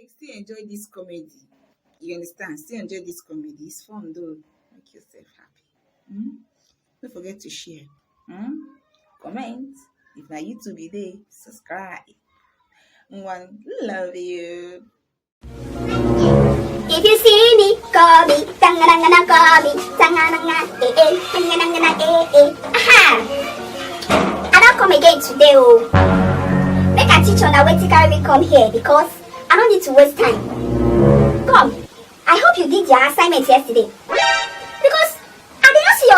still enjoy this comedy. You understand? Still enjoy this comedy. It's fun though. Make yourself happy. Don't forget to share. Comment. If na YouTube be there, subscribe. One love you. If you see me, call me, tanganangana, call me, tangananga, tanganangana, Aha! I don't come again today, oh. Make a teach on the way to carry me come here because I don't need to waste time. Come, I hope you did your assignment yesterday. Because I did not see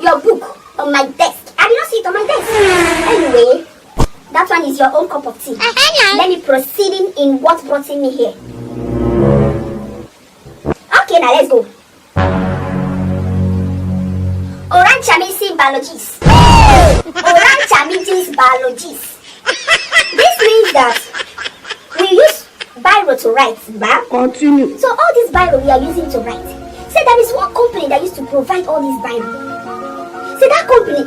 your book on my desk. I did not see it on my desk. Anyway, that one is your own cup of tea. Let me proceed in what brought me here. Okay, now let's go. Orange biologies. Orange biologies. This means that we use biro to write, ba? Continue. So all this biro we are using to write. Say there is one company that used to provide all this biro. Say that company,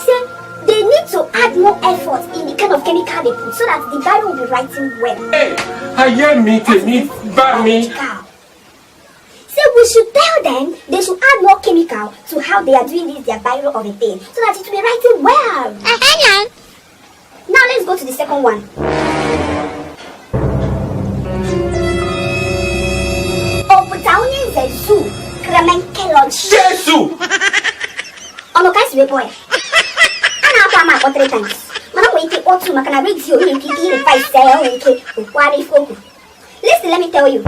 say they need to add more effort in the kind of chemical they put so that the biro will be writing well. Hey, I hear me. Say we should tell them they should add more chemical to how they are doing this their biro of a thing so that it will be writing well. Now let's go to the second one. Oputaunia is a zoo. Kremenkelodge. Jesus! Ono kasi we boy. Ana apa ma ko 3 times. Mana mo ike otu maka na radio ni ike reply say o ike kwari foku. Listen, let me tell you.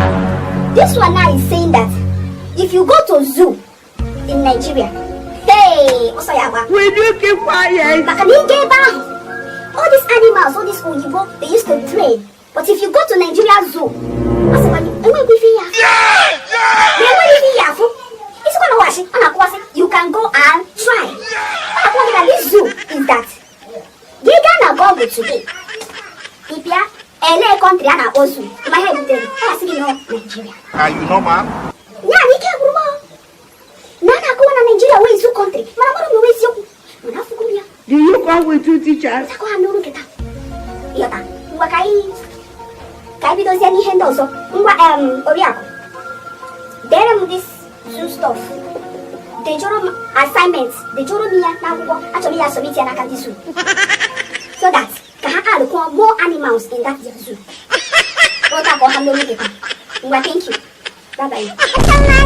This one now is saying that if you go to zoo in Nigeria, hey, Osoyawa, Will you keep quiet? all these animals, all these Oyibo, they used to train. But if you go to Nigeria zoo, you can go and try. This zoo is that they gonna go today. If you LA country and a zoo, my head is Nigeria. Are you normal? Yeah, we can't go. Nana go na Nigeria where is your country? Mama no is your. Do you come with 2 teachers? Ako ano kita. Iyota. Ngwa kai bido siya ni hendo so. Ngwa ori ako. There this zoo stuff. They joro assignments. They joro niya na ko. Actually ya submit ya na kanti zoo. So that kaha ko more animals in that zoo. Ota ko hando ni kita. Ngwa thank you. Bye bye.